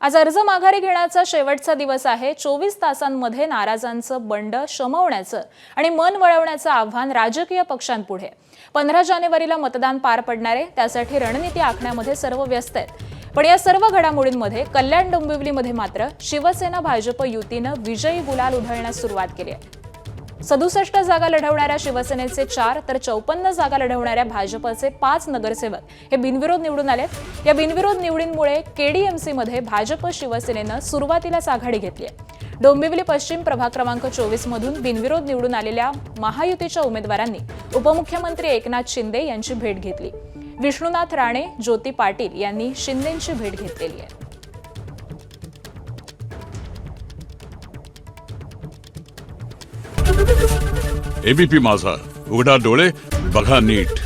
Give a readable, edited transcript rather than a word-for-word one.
आज अर्ज माघारी घेण्याचा शेवटचा दिवस आहे। 24 तासांमध्ये नाराजांचं बंड शमवण्याचं आणि मन वळवण्याचं आव्हान राजकीय पक्षांपुढे। 15 जानेवारीला मतदान पार पडणार आहे, त्यासाठी रणनीती आखण्यामध्ये सर्व व्यस्त आहेत। पण या सर्व घडामोडींमध्ये कल्याण डोंबिवलीमध्ये मात्र शिवसेना भाजप युतीनं विजयी गुलाल उधळण्यास सुरुवात केली आहे। 67 जागा लढवणाऱ्या शिवसेनेचे 4 तर 54 जागा लढवणाऱ्या भाजपचे 5 नगरसेवक हे बिनविरोध निवडून आले। या बिनविरोध निवडींमुळे केडीएमसी मध्ये भाजप शिवसेनेनं सुरुवातीलाच आघाडी घेतली आहे। डोंबिवली पश्चिम प्रभाग क्रमांक 24 मधून बिनविरोध निवडून आलेल्या महायुतीच्या उमेदवारांनी उपमुख्यमंत्री एकनाथ शिंदे यांची भेट घेतली। विष्णुनाथ राणे, ज्योती पाटील यांनी शिंदेंची भेट घेतलेली आहे। एबीपी माझा, उघडा डोळे बघा नीट।